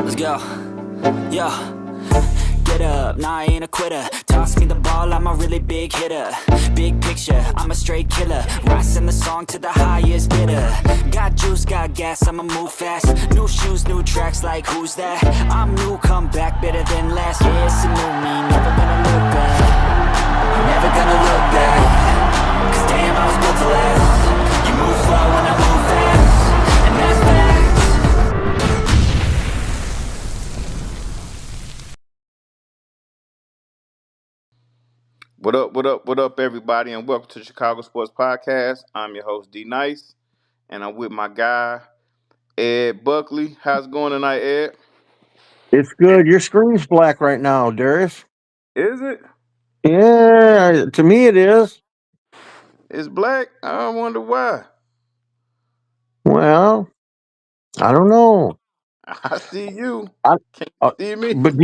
Let's go. Yo. Get up, nah, I ain't a quitter. Toss me the ball, I'm a really big hitter. Big picture, I'm a straight killer. Rising the song to the highest bidder. Got juice, got gas, I'ma move fast. New shoes, new tracks, like who's that? I'm new, come back, better than last. Yeah, it's a new me, never gonna look back. Never gonna look back. Cause damn, I was built to last. You move slow and I move fast. And that's facts. What up, everybody, and welcome to the Chicago Sports Podcast. I'm your host, D Nice, and I'm with my guy, Ed Buckley. How's it going tonight, Ed? It's good. Your screen's black right now, Darius. Is it? Yeah, to me it is. It's black? I wonder why. Well, I don't know. I see you. I, Can uh, you see me? but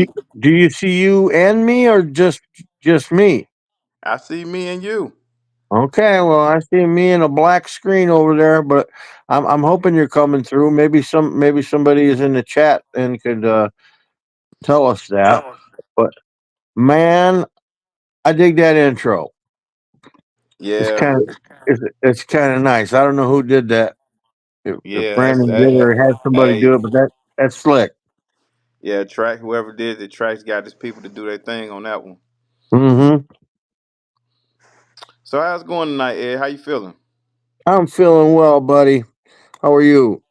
do you see you and me, or just me? I see me and you. Okay, well, I see me and a black screen over there, but I'm hoping you're coming through. Maybe somebody is in the chat and could tell us that. But man, I dig that intro. It's Yeah, kind of it's kind of nice. I don't know who did that. If yeah. Brandon did or had somebody Hey, do it, but that's slick. yeah. Track. Whoever did the tracks got his people to do their thing on that one. Mm-hmm. So how's it going tonight, Ed? How you feeling? I'm feeling well, buddy. How are you?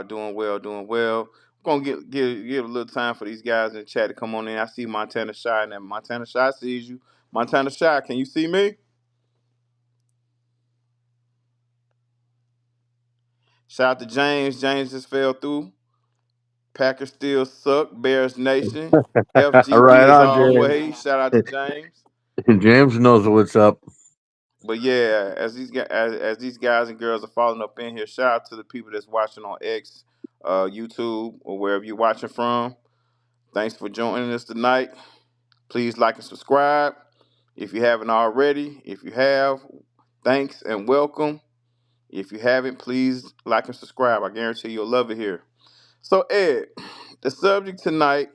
Doing well, doing well. Gonna give a little time for these guys in the chat to come on in. I see Montana Shy, and Montana Shy sees you. Montana Shy, can you see me? Shout out to James. James just fell through. Packers still suck. Bears Nation. FGB Right is on, James. always. Shout out to James. James knows what's up. But yeah, as these guys and girls are falling up in here, shout out to the people that's watching on X, YouTube, or wherever you're watching from. Thanks for joining us tonight. Please like and subscribe if you haven't already. If you have, thanks and welcome. If you haven't, please like and subscribe. I guarantee you'll love it here. So Ed, the subject tonight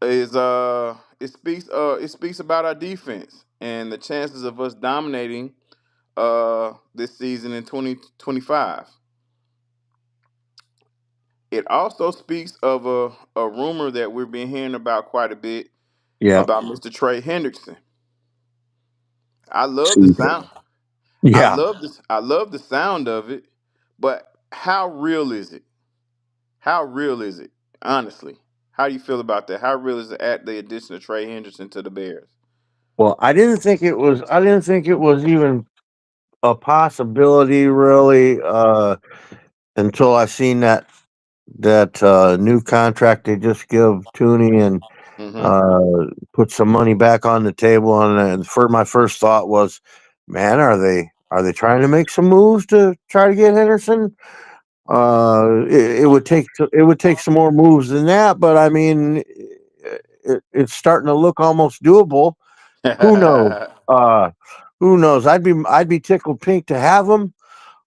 is it speaks about our defense and the chances of us dominating this season in 2025. It also speaks of a rumor that we've been hearing about quite a bit Yeah. about Mr. Trey Hendrickson. I love the See. sound. Yeah. I love the sound of it, but how real is it? How real is it? Honestly, how do you feel about that? How real is it at the addition of Trey Henderson to the Bears? Well, I didn't think it was. I didn't think it was even a possibility, really, until I seen that new contract they just give Tooney and Mm-hmm. put some money back on the table. And for my first thought was, man, are they trying to make some moves to try to get Henderson? It would take some more moves than that, but I mean, it's starting to look almost doable. Who knows? Uh, who knows? I'd be tickled pink to have him.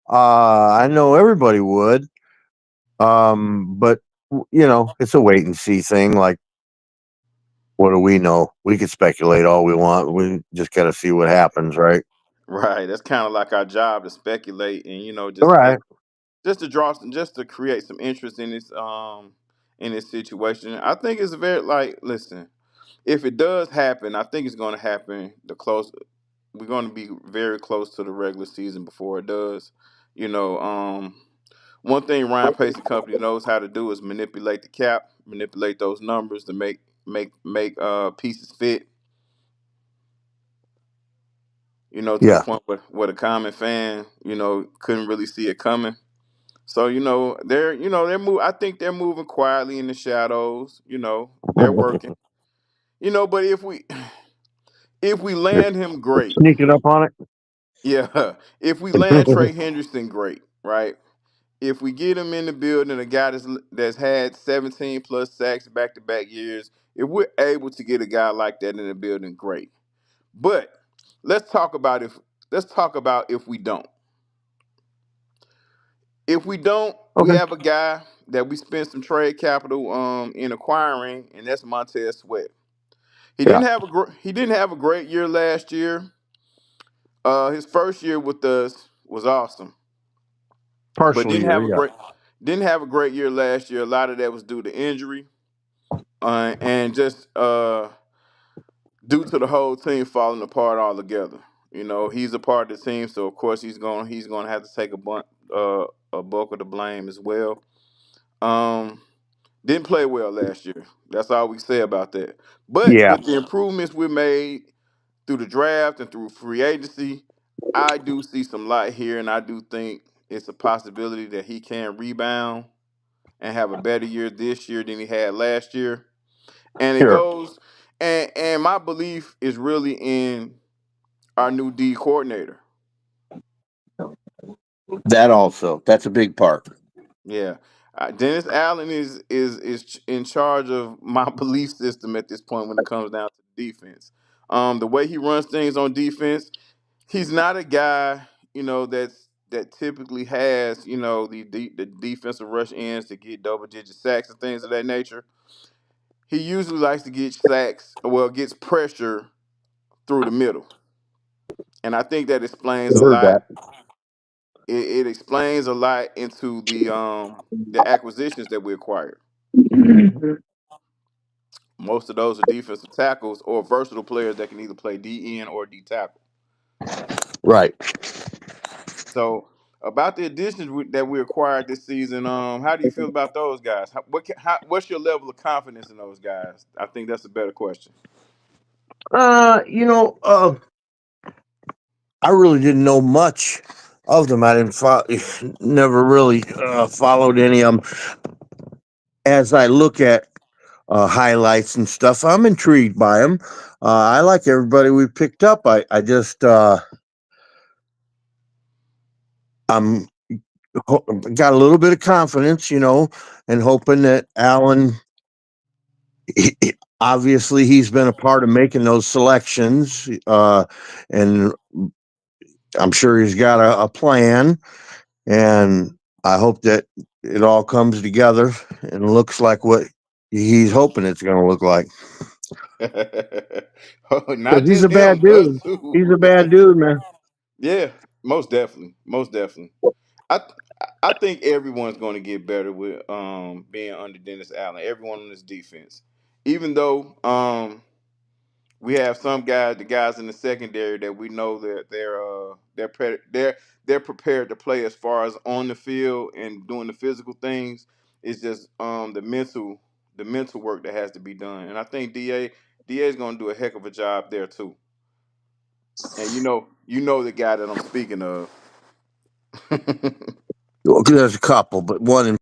I know everybody would. But it's a wait and see thing. Like, what do we know? We could speculate all we want. We just got to see what happens, right? Right. That's kind of like our job to speculate and All right. just to draw some, just to create some interest in this situation. I think it's very like listen. If it does happen, I think it's going to happen. We're going to be very close to the regular season before it does. You know, one thing Ryan Pace and company knows how to do is manipulate the cap, manipulate those numbers to make pieces fit. To the Yeah. point where the common fan, couldn't really see it coming. So they're move. I think they're moving quietly in the shadows. They're working. But if we land him, great. Sneaking up on it. Yeah, if we land Trey Hendrickson, great, right? If we get him in the building, a guy that's had 17 plus sacks back to back years, if we're able to get a guy like that in the building, great. But let's talk about if we don't. If we don't, we Okay. have a guy that we spent some trade capital in acquiring, and that's Montez Sweat. Yeah, He didn't have a great year last year. His first year with us was awesome, but partial year. Yeah, didn't have a great year last year. A lot of that was due to injury and just due to the whole team falling apart altogether. You know, he's a part of the team, so of course he's going to have to take a bulk of the blame as well. Um, didn't play well last year. That's all we say about that. But yeah, with the improvements we made through the draft and through free agency, I do see some light here, and I do think it's a possibility that he can rebound and have a better year this year than he had last year. And it sure. goes, and my belief is really in our new D coordinator. That also, that's a big part. Yeah, Dennis Allen is in charge of my belief system at this point when it comes down to defense. The way he runs things on defense, he's not a guy, that typically has, the defensive rush ends to get double digit sacks and things of that nature. He usually likes to get sacks, well, gets pressure through the middle, and I think that explains I a heard that. lot. It explains a lot into the acquisitions that we acquired. Most of those are defensive tackles or versatile players that can either play DN or D tackle. Right. So about the additions that we acquired this season, how do you feel about those guys? What's your level of confidence in those guys? I think that's a better question. You know, I really didn't know much of them. I didn't never really followed any of them. As I look at highlights and stuff, I'm intrigued by them. I like everybody we picked up. I just I'm got a little bit of confidence, and hoping that Allen. Obviously, he's been a part of making those selections, and I'm sure he's got a plan. And I hope that it all comes together and looks like what he's hoping it's going to look like. Because Not he's just a bad him, us dude. He's too. a bad dude, man. Yeah, most definitely, most definitely. I I think everyone's going to get better with being under Dennis Allen. Everyone on this defense, even though we have some guys, the guys in the secondary that we know that they're prepared to play as far as on the field and doing the physical things. It's just the mental work that has to be done, and I think Da is going to do a heck of a job there too. And you know the guy that I'm speaking of. Well, there's a couple, but one in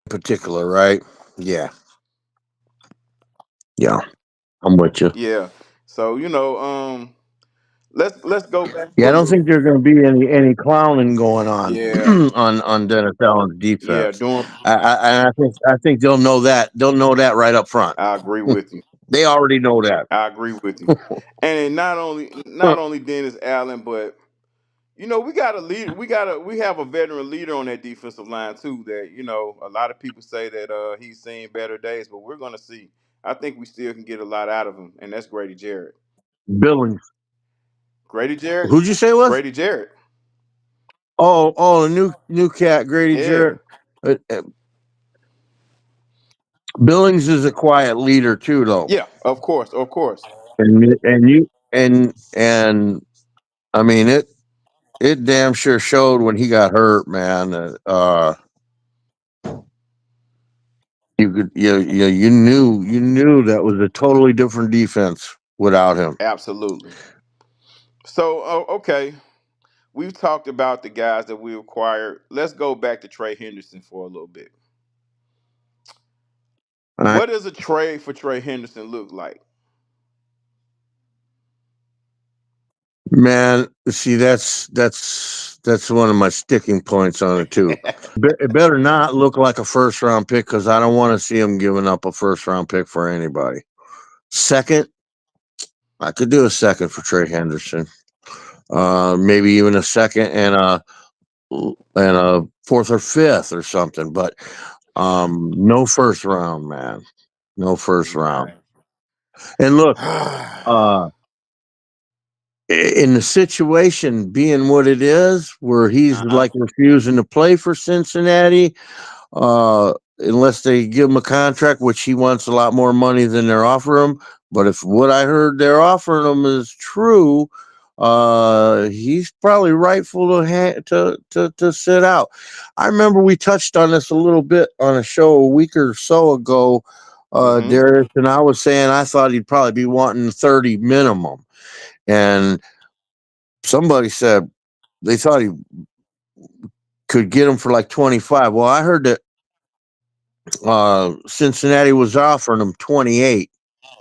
particular, right? Yeah, yeah, I'm with you. Yeah. So let's go back Yeah, for I a don't little. think there's going to be any clowning going on Yeah. on Dennis Allen's Yeah. defense. Doing. I think they'll know that. They'll know that right up front. I agree with you. They already know that. I agree with you. And not only Dennis Allen, but we got a leader. We have a veteran leader on that defensive line too. That a lot of people say that he's seen better days, but we're gonna see. I think we still can get a lot out of him, and that's Grady Jarrett. Billings. Grady Jarrett. Who'd you say it was? Grady Jarrett. Oh, the new cat, Grady Yeah. Jarrett. Uh, Billings is a quiet leader too, though, Yeah. Of course. Of course. and I mean it damn sure showed when he got hurt, man. You knew that was a totally different defense without him. Absolutely. So, okay, we've talked about the guys that we acquired. Let's go back to Trey Henderson for a little bit. All right, What does a trade for Trey Henderson look like? man. See, that's one of my sticking points on it too. It better not look like a first round pick because I don't want to see him giving up a first round pick for anybody. Second, I could do a second for Trey Henderson. Maybe even a second and a fourth or fifth or something. But No first round, man. No first round. Right. And look, uh, in the situation being what it is, where he's Uh-huh. like refusing to play for Cincinnati, uh, unless they give him a contract, which he wants a lot more money than they're offering him. But if what I heard they're offering him is true, he's probably rightful to sit out. I remember we touched on this a little bit on a show a week or so ago, Mm-hmm. Darius, and I was saying I thought he'd probably be wanting 30 minimum, and somebody said they thought he could get him for like 25. Well, I heard that Cincinnati was offering him 28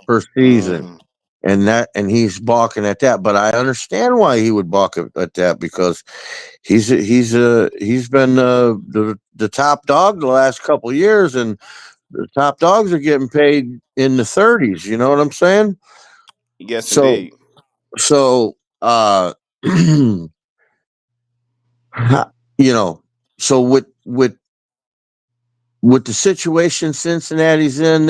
per season, Mm. and he's balking at that. But I understand why he would balk at that, because he's been the top dog the last couple of years, and the top dogs are getting paid in the 30s. You know what I'm saying? Yes, So indeed. so you know, so with the situation Cincinnati's in,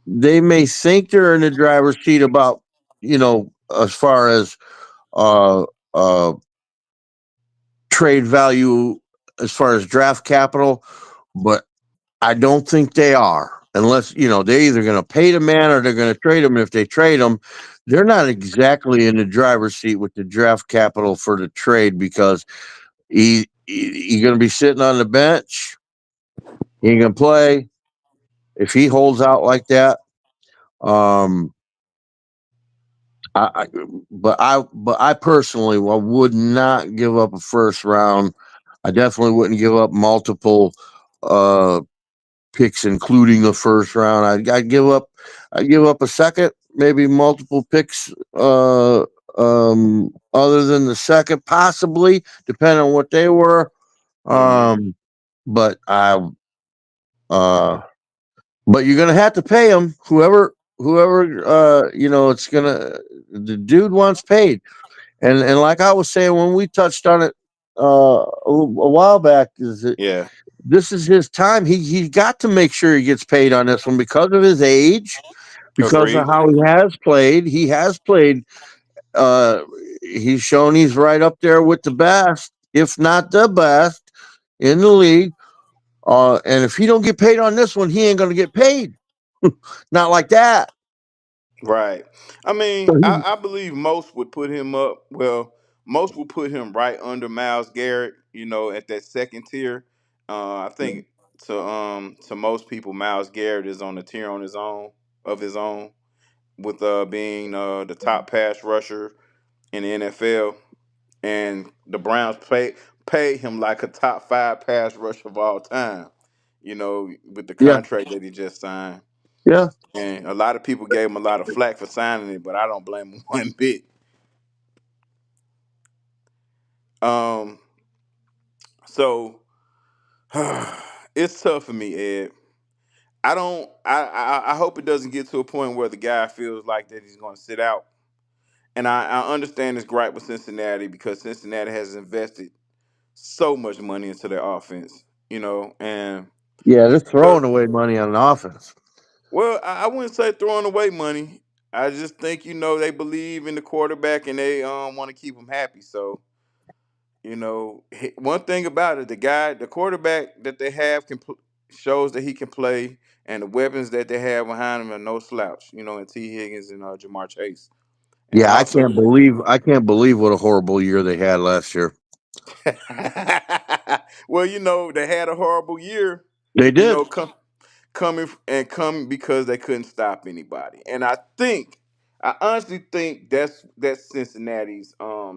they may think they're in the driver's seat about, as far as uh uh trade value, as far as draft capital, but I don't think they are, unless they're either going to pay the man or they're going to trade him. And if they trade him, they're not exactly in the driver's seat with the draft capital for the trade, because he's going to be sitting on the bench. He ain't going to play if he holds out like that. Um, I, but I personally, I would not give up a first round. I definitely wouldn't give up multiple uh, picks, including a first round. I'd give up a second, maybe multiple picks. Other than the second, possibly, depending on what they were. Mm-hmm. Um, but uh, but you're gonna have to pay him. Whoever, it's gonna. The dude wants paid. And like I was saying when we touched on it a while back, is that Yeah. this is his time. He got to make sure he gets paid on this one because of his age, because of Agreed. how he has played. He has played. Uh, he's shown he's right up there with the best, if not the best, in the league. And if he don't get paid on this one, he ain't gonna get paid. Not like that. Right. I mean, So I believe most would put him up. Well, most would put him right under Miles Garrett. At that second tier. I think to most people, Miles Garrett is on the tier on his own of his own, with being the top pass rusher in the NFL, and the Browns pay him like a top five pass rusher of all time. With the yeah, contract that he just signed. yeah, And a lot of people gave him a lot of flack for signing it, but I don't blame him one bit. Um, so it's tough for me, Ed. I don't. I hope it doesn't get to a point where the guy feels like that he's going to sit out. And I understand this gripe with Cincinnati, because Cincinnati has invested so much money into their offense. And yeah. They're but throwing away money on an offense. well, I wouldn't say throwing away money. I just think they believe in the quarterback, and they want to keep him happy. So one thing about it, the quarterback that they have shows that he can play, and the weapons that they have behind him are no slouch. And T. Higgins and Jamar Chase, and Yeah, also, I can't believe what a horrible year they had last year. well, they had a horrible year. They You did. know, coming because they couldn't stop anybody, and I honestly think that's Cincinnati's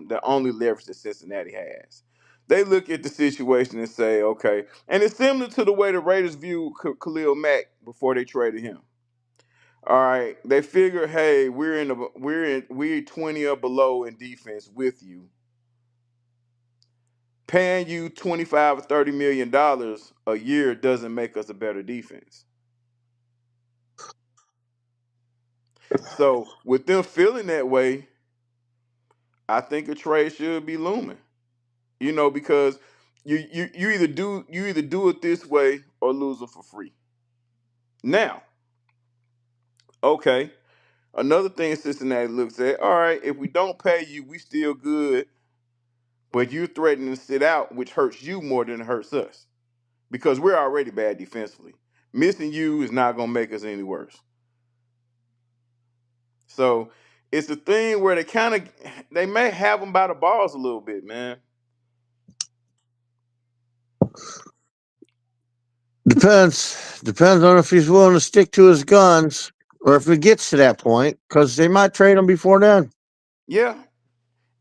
the only leverage that Cincinnati has. They look at the situation and say, okay, and it's similar to the way the Raiders view Khalil Mack before they traded him. All right, they figure, hey, we're 20 or below in defense with you, paying you 25 or $30 million a year doesn't make us a better defense. So with them feeling that way, I think a trade should be looming. Because you either do it this way or lose them for free. Now, okay, another thing Cincinnati looks at, all right, if we don't pay you, we still good, but you're threatening to sit out, which hurts you more than it hurts us because we're already bad defensively. Missing you is not gonna make us any worse. So it's a thing where they may have him by the balls a little bit, man. Depends on if he's willing to stick to his guns or if it gets to that point, because they might trade him before then. Yeah,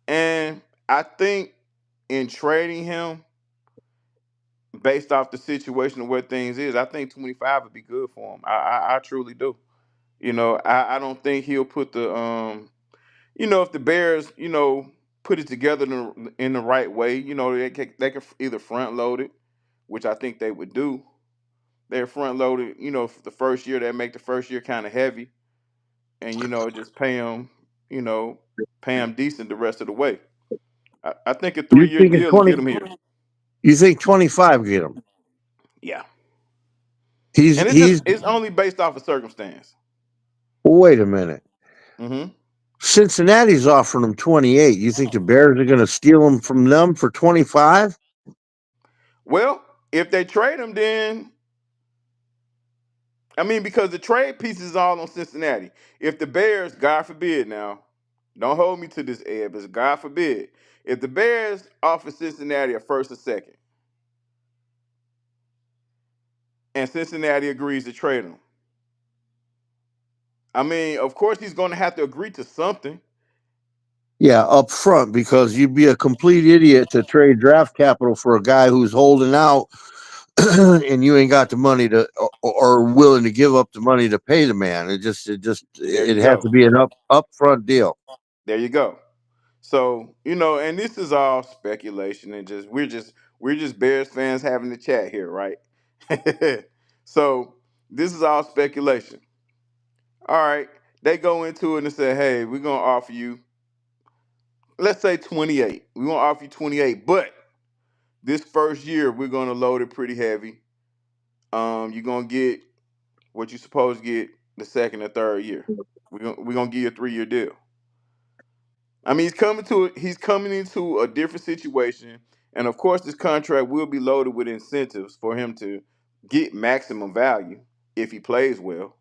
and I think in trading him based off the situation of where things is, I think 25 would be good for him. I truly do. I don't think he'll put the if the Bears, put it together in the right way, they can either front load it, which I think they would do. They're front loaded, for the first year, they make the first year kind of heavy, and just you know, pay him decent the rest of the way. I think a You 3 year thinking deal will 20? get him here. You think 25 get him? Yeah, He's and he's. it's only based off of circumstance. Wait a minute. Hmm. Cincinnati's offering him 28. You think the Bears are going to steal him from them for 25? Well, if they trade him, then I mean, because the trade piece is all on Cincinnati. If the Bears, God forbid, now, don't hold me to this, Ed, but God forbid, if the Bears offer Cincinnati a first or second, and Cincinnati agrees to trade him, I mean, of course he's going to have to agree to something. Yeah, up front, because you'd be a complete idiot to trade draft capital for a guy who's holding out and you ain't got the money to or willing to give up the money to pay the man. There It you has go. to be an upfront deal. There you go. So and this is all speculation and we're just Bears fans having a chat here, right? So this is all speculation. All right, they go into it and say, "Hey, we're gonna offer you, let's say 28. We're gonna offer you 28, but this first year we're gonna load it pretty heavy. You're gonna get what you're supposed to get the second or third year. We're gonna give you a 3 year deal. I mean, he's coming into a different situation, and of course, this contract will be loaded with incentives for him to get maximum value if he plays well.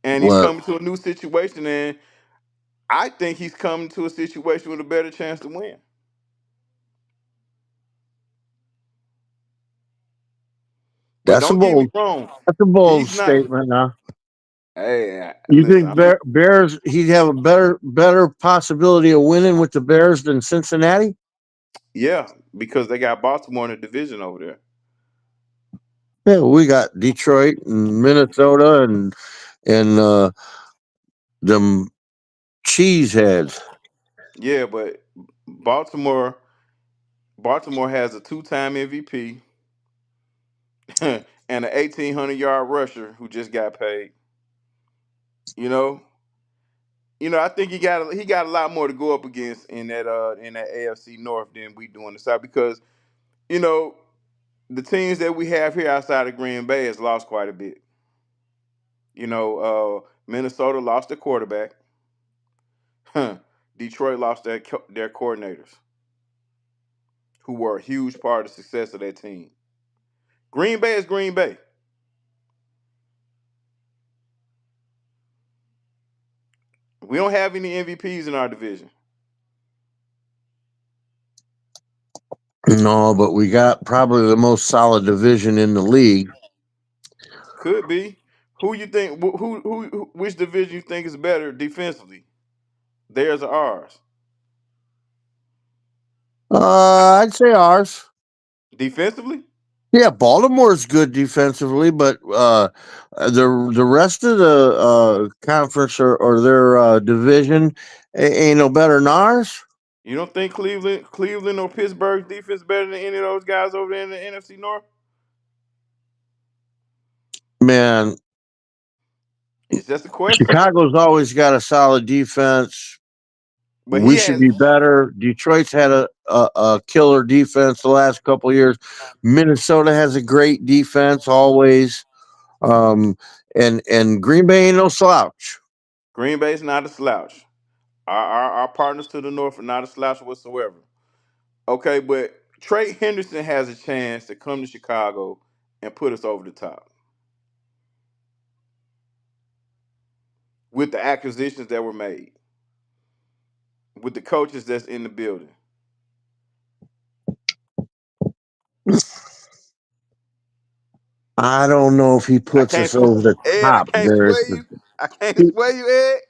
And he's Well, coming to a new situation, and I think he's coming to a situation with a better chance to win. But that's a don't get me bold wrong, that's a bold he's not. statement. Huh? Hey, You listen, think Bears he'd have a better possibility of winning with the Bears than Cincinnati? yeah, because they got Baltimore in the division over there. Yeah, we got Detroit and Minnesota and them cheeseheads. Yeah, but Baltimore, Baltimore has a two-time MVP and an 1,800-yard rusher who just got paid. You know, I think he got a lot more to go up against in that AFC North than we do in the South because you know the teams that we have here outside of Green Bay has lost quite a bit. Minnesota lost their quarterback. Huh. Detroit lost their coordinators, who were a huge part of the success of that team. Green Bay is Green Bay. We don't have any MVPs in our division. No, but we got probably the most solid division in the league. Could be. Who you think? Which division you think is better defensively? Theirs or ours? I'd say ours. Defensively? Yeah, Baltimore's good defensively, but the rest of the conference or their division ain't no better than ours. You don't think Cleveland or Pittsburgh's defense better than any of those guys over there in the NFC North? Man, It's just a question. Chicago's always got a solid defense. But he We should has be better. Detroit's had a killer defense the last couple of years. Minnesota has a great defense always. Um, and Green Bay ain't no slouch. Green Bay's not a slouch. Our partners to the north are not a slouch whatsoever. Okay, but Trey Henderson has a chance to come to Chicago and put us over the top with the acquisitions that were made, with the coaches that's in the building. I don't know if he I puts can't, us over the Ed. I top. can't sway you. I can't He, sway you, Ed.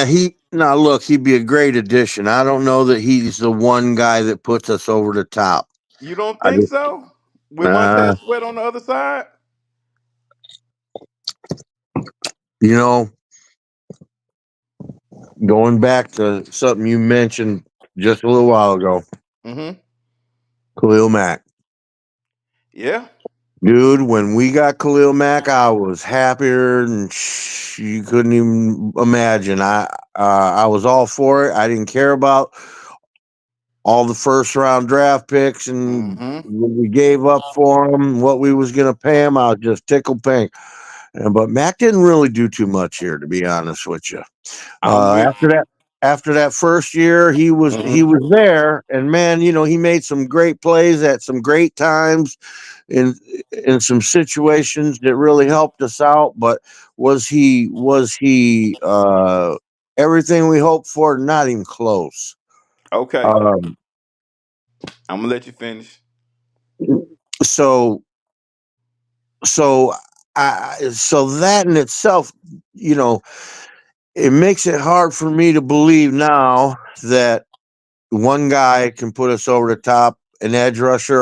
he now look, he'd be a great addition. I don't know that he's the one guy that puts us over the top. You don't I think just, so? With uh, Montez Sweat on the other side? you know, going back to something you mentioned just a little while ago, Mm-hmm. Khalil Mack. Yeah. Dude, when we got Khalil Mack, I was happier than you couldn't even imagine. I was all for it. I didn't care about all the first round draft picks and Mm-hmm. what we gave up for him, what we was gonna pay him. I was just tickled pink. But Mac didn't really do too much here, to be honest with you. I'm with After that, first year, you. he Mm-hmm. was there, and man, he made some great plays at some great times in some situations that really helped us out. But was he everything we hoped for? Not even close. Okay. Um, I'm gonna let you finish. so so so that in itself, you know, it makes it hard for me to believe now that one guy can put us over the top, an edge rusher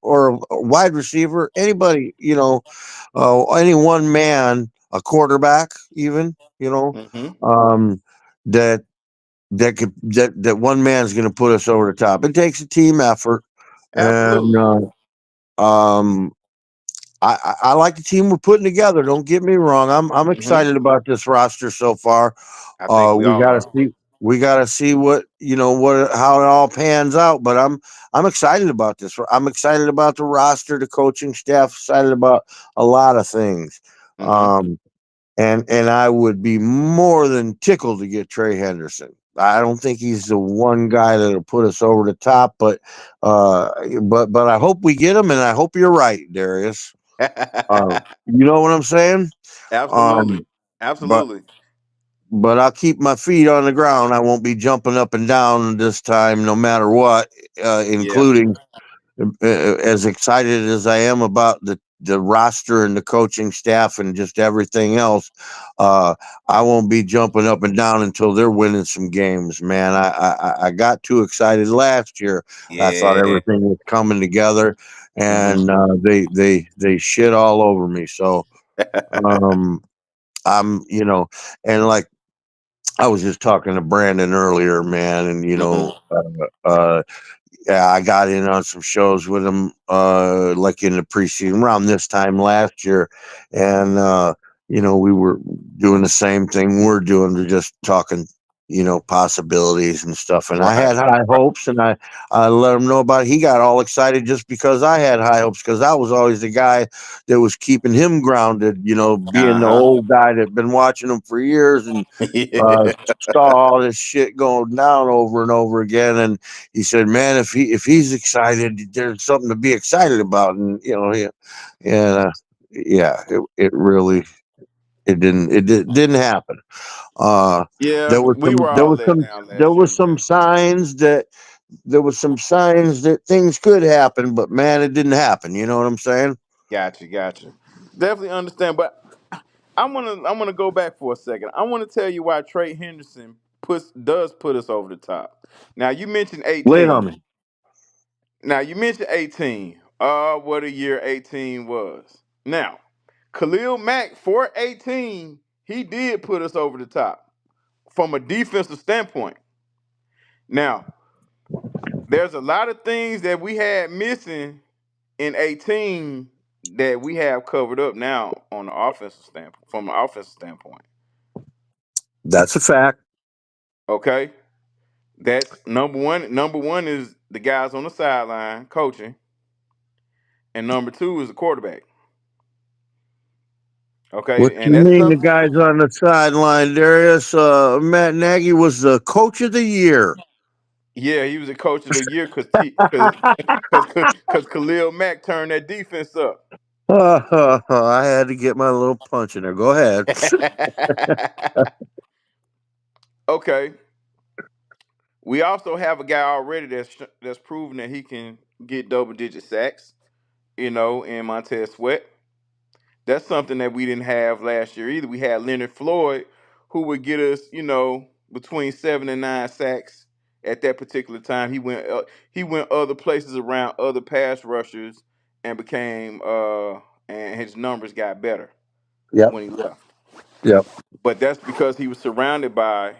or a wide receiver, anybody, any one man, a quarterback, even, Mm-hmm. um, that that one man's going to put us over the top. It takes a team effort, and Absolutely. um, I like the team we're putting together. Don't get me wrong. I'm Mm-hmm. excited about this roster so far. I think we We all gotta are. see what how it all pans out. But I'm excited about this. I'm excited about the roster, the coaching staff. Excited about a lot of things. Mm-hmm. Um, and I would be more than tickled to get Trey Henderson. I don't think he's the one guy that'll put us over the top, but I hope we get him, and I hope you're right, Darius. You know what I'm saying? Absolutely. Um, but Absolutely. I'll keep my feet on the ground. I won't be jumping up and down this time, no matter what, Yeah. including as excited as I am about the roster and the coaching staff and just everything else. Uh, I won't be jumping up and down until they're winning some games, man. I got too excited last year. I thought Yeah. everything was coming together, Mm-hmm. and they shit all over me. So um, I'm, and like I was just talking to Brandon earlier, man, and Mm-hmm. yeah, I got in on some shows with him, like in the preseason around this time last year, and we were doing the same thing we're doing. We're just talking, possibilities and stuff. And I Right. had high hopes, and I let him know about it. He got all excited just because I had high hopes, because I was always the guy that was keeping him grounded. Being the Uh-huh. old guy that been watching him for years and uh, Yeah. saw all this shit going down over and over again. And he said, "Man, if he's excited, there's something to be excited about." And yeah, yeah, it really didn't happen. Yeah. We were all let down There last year, was some man. signs that things could happen, but man, it didn't happen. You know what I'm saying? Gotcha, gotcha. Definitely understand, but I'm gonna go back for a second. I want to tell you why Trey Henderson does put us over the top. Now you mentioned Lay it on 18. me. Now you mentioned 18. What a year 18 was. Now, Khalil Mack for 18, he did put us over the top from a defensive standpoint. Now, there's a lot of things that we had missing in 18 that we have covered up now on the offensive standpoint, from an offensive standpoint. That's a fact. Okay. That's number one. Number one is the guys on the sideline coaching, and number two is the quarterback. What Okay, and you that's mean the something. guys on the sideline, Darius? Matt Nagy was the coach of the year. Yeah, he was a coach of the year because Khalil Mack turned that defense up. I had to get my little punch in there. Go ahead. Okay, we also have a guy already that's proven that he can get double digit sacks. In Montez Sweat. That's something that we didn't have last year either. We had Leonard Floyd, who would get us, between 7 and 9 sacks at that particular time. He went other places around other pass rushers and became and his numbers got better Yep. when he left. Yep. But that's because he was surrounded by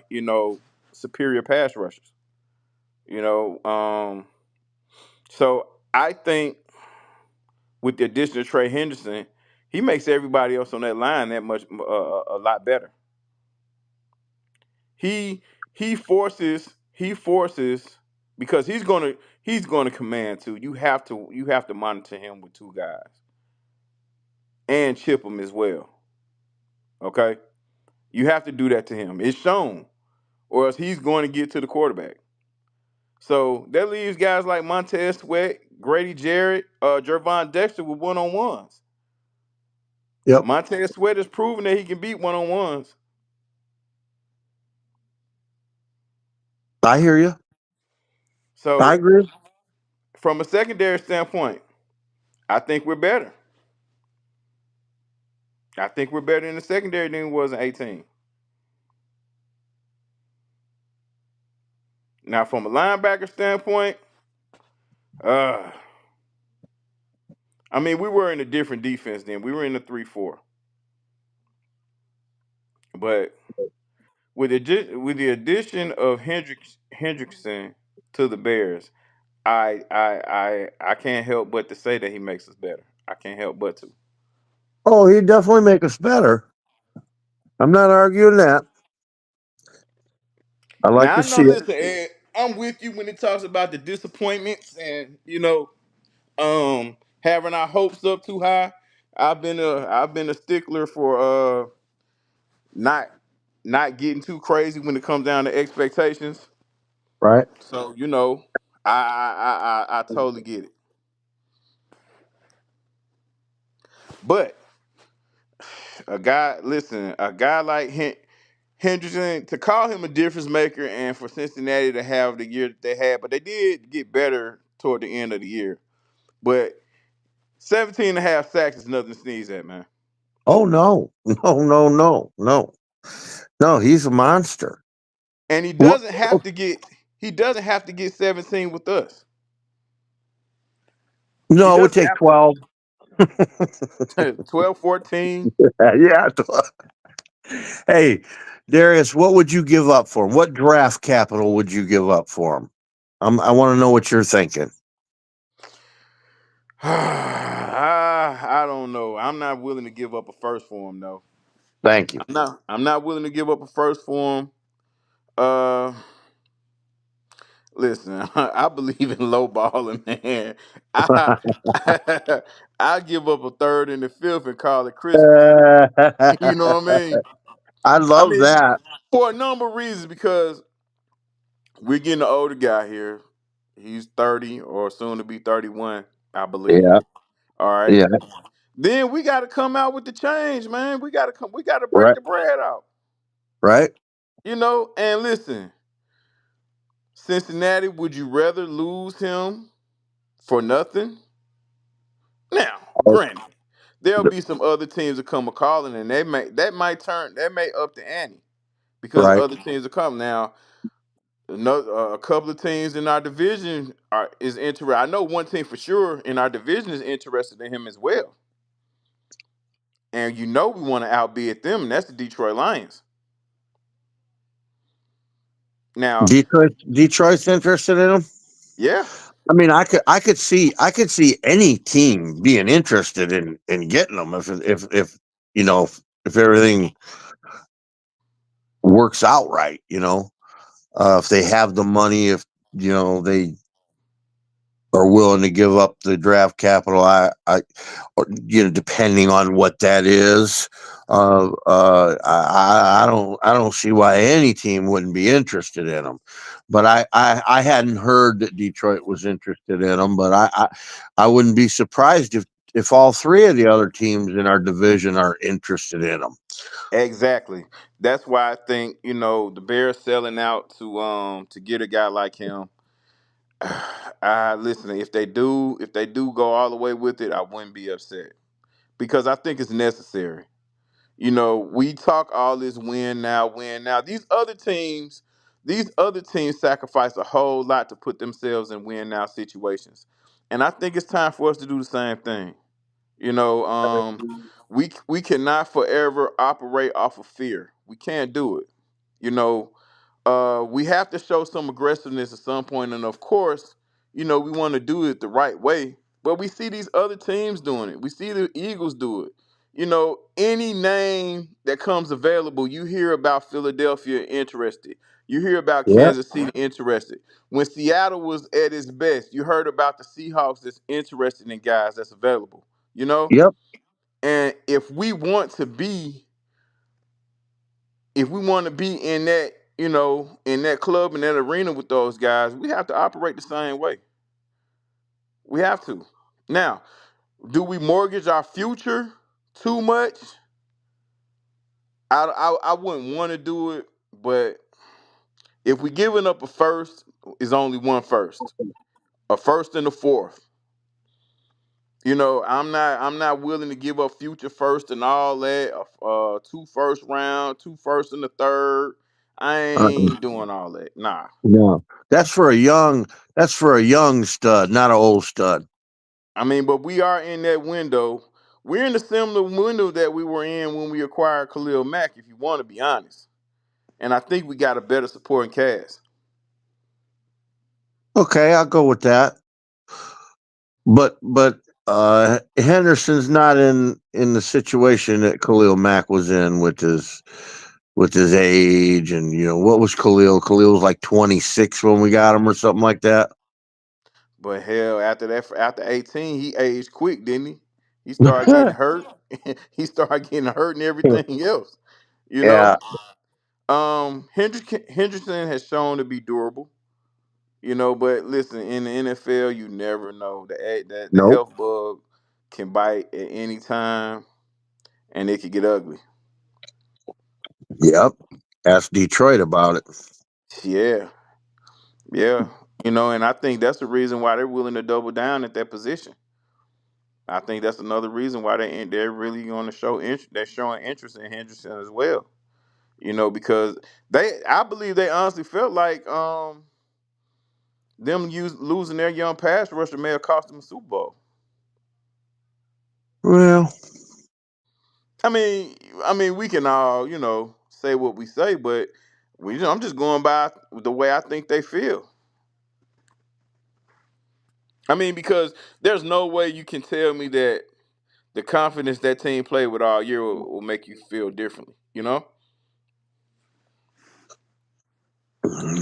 superior pass rushers. You know, so I think with the addition of Trey Henderson, he makes everybody else on that line that much a lot better. He he forces because he's gonna command too. You have to monitor him with two guys and chip him as well. Okay, you have to do that to him. It's shown, or else he's going to get to the quarterback. So that leaves guys like Montez Sweat, Grady Jarrett, Jervon Dexter with one on ones. Yep. Montez Sweat has proven that he can beat one on ones. I hear you. I So agree. from a secondary standpoint, I think we're better. I think we're better in the secondary than we was in 18. Now, from a linebacker standpoint, uh, I mean, we were in a different defense then. We were in the 3-4. But with the addition of Hendrickson to the Bears, I can't help but to say that he makes us better. I can't help but to. Oh, he'd definitely make us better. I'm not arguing that. I like Now to I know. see it. Listen, Ed, I'm with you when it talks about the disappointments and having our hopes up too high. I've been a stickler for not not getting too crazy when it comes down to expectations. Right. So I totally get it. But a guy like Hendrickson, to call him a difference maker, and for Cincinnati to have the year that they had, but they did get better toward the end of the year. But 17 and a half sacks is nothing to sneeze at, man. Oh no. No, no, no, no. No, he's a monster. And he What? doesn't have to get 17 with us. He No, it would doesn't take have 12. to 12, 14. Yeah. Hey, Darius, what would you give up for him? What draft capital would you give up for him? I want to know what you're thinking. I don't know. I'm not willing to give up a first for him though. Thank you. I'm not willing to give up a first for him. Uh Listen, I believe in low balling, man. I I give up a third and the fifth and call it Christmas. You know what I mean? I I love mean, that. for a number of reasons, because we're getting an older guy here. He's 30 or soon to be 31, I believe. Yeah. All right. Yeah. Then we got to come out with the change, man. We got to break Right. the bread out. Right. And listen, Cincinnati, would you rather lose him for nothing? Now, Oh, granted, there'll be some other teams that come a calling, and that may up the ante because right. other teams will come. Now, a couple of teams in our division is interested. I know one team for sure in our division is interested in him as well, and we want to outbid them, and that's the Detroit Lions. Now, Detroit's interested in him. yeah, I mean, I could see any team being interested in getting them if if everything works out right. If they have the money, if they are willing to give up the draft capital. Or, depending on what that is, I don't see why any team wouldn't be interested in them. But I hadn't heard that Detroit was interested in them. But I wouldn't be surprised if all three of the other teams in our division are interested in them. Exactly. That's why I think the Bears selling out to get a guy like him. Listen. If they do go all the way with it, I wouldn't be upset because I think it's necessary. We talk all this win now, win now. These other teams sacrifice a whole lot to put themselves in win now situations, and I think it's time for us to do the same thing. You know, we cannot forever operate off of fear. We can't do it. You know, we have to show some aggressiveness at some point, and of course, we want to do it the right way. But we see these other teams doing it. We see the Eagles do it. Any name that comes available, you hear about Philadelphia interested. You hear about Yep. Kansas City interested. When Seattle was at its best, you heard about the Seahawks that's interested in guys that's available. You know, Yep. and if we want to be in that, in that club, in that arena with those guys, we have to operate the same way. We have to. Now, do we mortgage our future too much? I wouldn't want to do it, but if we giving up a first, is only one first, a first and a fourth. I'm not willing to give up future first and all that. Two first round, two first and the third. I Uh, ain't doing all that. Nah. no, that's for a young. That's for a young stud, not an old stud. I mean, but we are in that window. We're in the similar window that we were in when we acquired Khalil Mack, if you want to be honest. And I think we got a better supporting cast. Okay, I'll go with that. But Henderson's not in the situation that Khalil Mack was in with his age, and what was Khalil? Khalil was like 26 when we got him or something like that. But hell, after that, after 18, he aged quick, didn't he? He started getting hurt. He started getting hurt and everything else. You Yeah, know, Hendrickson has shown to be durable. But listen, in the NFL, you never know. The nope. health bug can bite at any time, and it could get ugly. Yep. Ask Detroit about it. Yeah, yeah. And I think that's the reason why they're willing to double down at that position. I think that's another reason why they're really going to show interest. They're showing interest in Henderson as well. Because I believe they honestly felt like losing their young pass rusher may have cost them a Super Bowl. Well, I mean, we can all say what we say, but I'm just going by the way I think they feel. I mean, because there's no way you can tell me that the confidence that team played with all year will make you feel differently.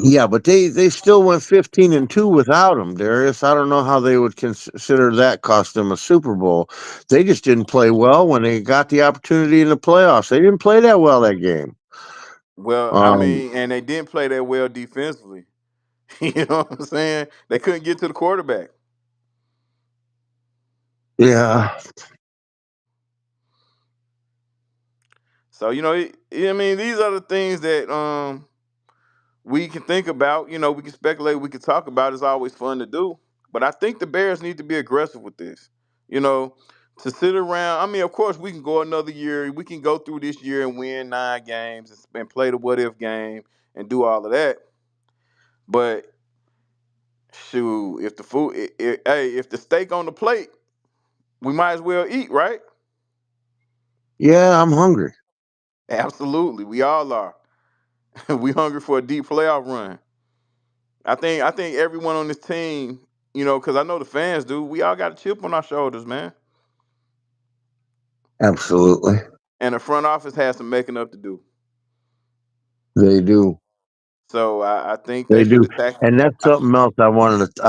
yeah, but they still went 15-2 without him, Darius. I don't know how they would consider that cost them a Super Bowl. They just didn't play well when they got the opportunity in the playoffs. They didn't play that well that game. Well, I Um, mean, and they didn't play that well defensively. You know what I'm saying? They couldn't get to the quarterback. yeah, So I mean, these are the things that we can think about. We can speculate. We can talk about. It's always fun to do. But I think the Bears need to be aggressive with this. You know, to sit around. I mean, of course, we can go another year. We can go through this year and win 9 games and play the what if game and do all of that. But shoot, if the food, hey, if the steak on the plate, we might as well eat, right? yeah, I'm hungry. Absolutely, we all are. We hungry for a deep playoff run. I think everyone on this team, because I know the fans do. We all got a chip on our shoulders, man. Absolutely, And the front office has some making up to do. they do. So I think they They should do, attack. and that's something else I wanted to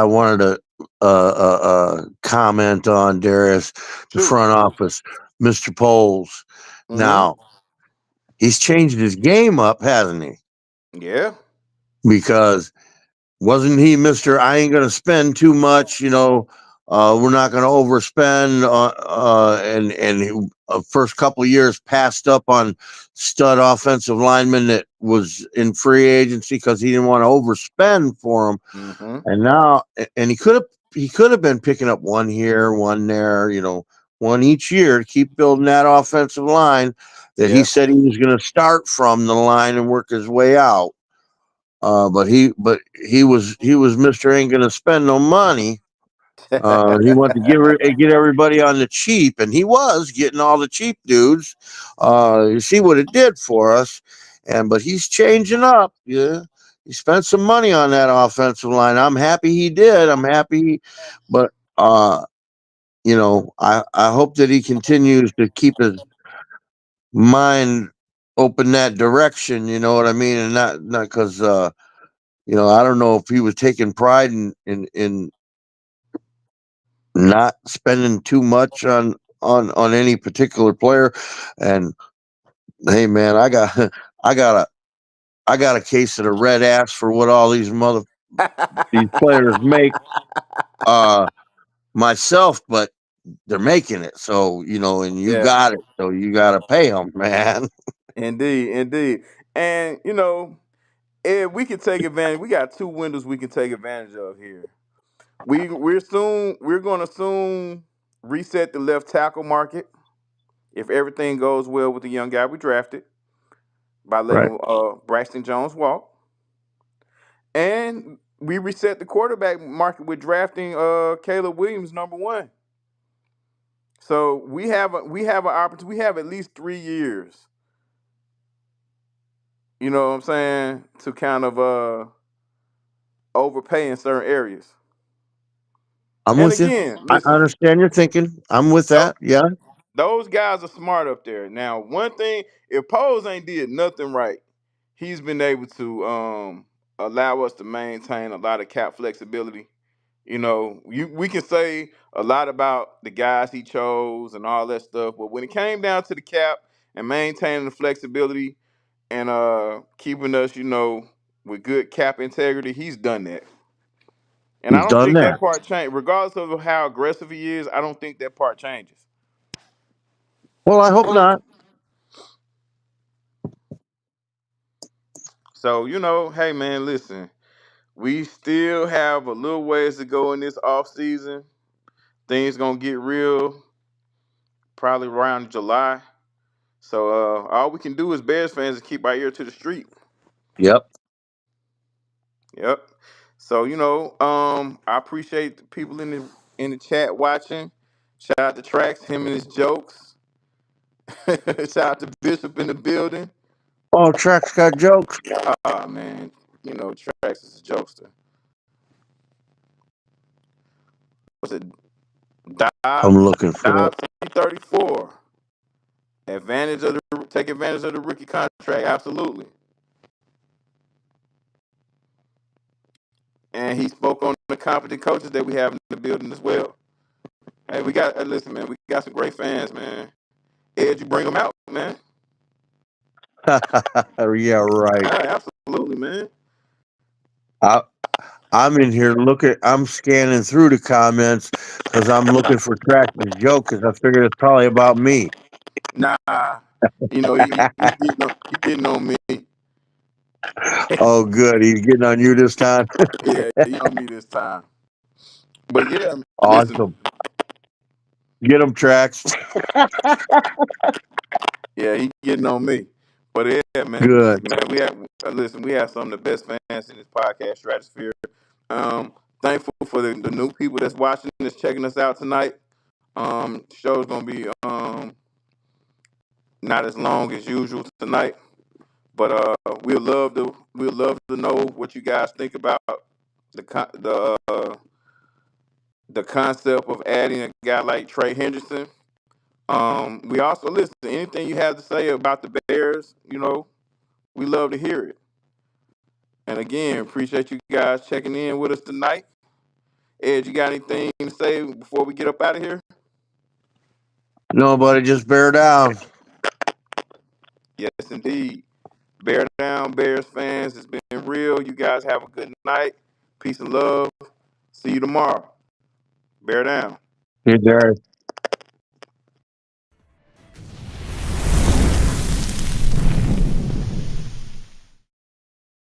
comment on Darius, the Shoot. front office, Mr. Poles. Mm-hmm. Now he's changed his game up, hasn't he? Yeah. Because wasn't he Mr. I ain't gonna spend too much, we're not gonna overspend, and he, first couple of years passed up on stud offensive lineman that was in free agency because he didn't want to overspend for him. Mm-hmm. And now, and he could have been picking up one here, one there, one each year to keep building that offensive line that he Yeah. said he was going to start from the line and work his way out. But he was Mister Ain't gonna spend no money. He wanted to get everybody on the cheap, and he was getting all the cheap dudes. You see what it did for us, but he's changing up. Yeah, he spent some money on that offensive line. I'm happy he did. I'm happy, but I hope that he continues to keep his mind open that direction. You know what I mean, and not because. I don't know if he was taking pride in not spending too much on any particular player. And hey, man, I got a I got a case of the red ass for what all these players make uh myself, but they're making it. So and you Yeah. got it, so you got to pay them, man. Indeed. Indeed. And if we can take advantage, we got two windows we can take advantage of here. We're gonna soon reset the left tackle market if everything goes well with the young guy we drafted by Right. letting Braxton Jones walk. And we reset the quarterback market with drafting Caleb Williams #1. So we have an opportunity. We have at least 3 years. You know what I'm saying, to kind of overpay in certain areas. I'm And with you. again, I listen, understand your thinking. I'm with tho- that. Yeah. those guys are smart up there. Now, one thing, if Pose ain't did nothing right, he's been able to allow us to maintain a lot of cap flexibility. We can say a lot about the guys he chose and all that stuff, but when it came down to the cap and maintaining the flexibility and keeping us, with good cap integrity, he's done that. And I He's don't done think that. that part changed. Regardless of how aggressive he is, I don't think that part changes. Well, I hope not. So, hey man, listen, we still have a little ways to go in this off season. Things gonna get real probably around July. So all we can do as Bears fans is keep our ear to the street. Yep. Yep. So, I appreciate the people in the chat watching. Shout out to Trax, him and his jokes. Shout out to Bishop in the building. Oh, Track's got jokes. Ah man, Trax is a jokester. Was it I'm Dobbs? looking for it. Dobbs 34. Take advantage of the rookie contract, absolutely. And he spoke on the competent coaches that we have in the building as well. Hey, listen, man, we got some great fans, man. Ed, you bring them out, man. Yeah, right. Absolutely, man. I, I'm in here looking. I'm scanning through the comments because I'm looking for Track's joke because I figured it's probably about me. Nah, he getting on me. Oh, good. He's getting on you this time. Yeah, he on me this time. But yeah, listen, Awesome. Get him, Tracks. yeah, he getting on me. But yeah, man, Good. listen, man, we have some of the best fans in this podcast stratosphere. Thankful for the new people that's watching this, checking us out tonight. Show's gonna be not as long as usual tonight, but we'll love to know what you guys think about the concept of adding a guy like Trey Hendrickson. We also listen to anything you have to say about the Bears. We love to hear it. And again, appreciate you guys checking in with us tonight. Ed, you got anything to say before we get up out of here? Nobody, just bear down. Yes, indeed. Bear down, Bears fans. It's been real. You guys have a good night. Peace and love. See you tomorrow. Bear down. Hey, Jared.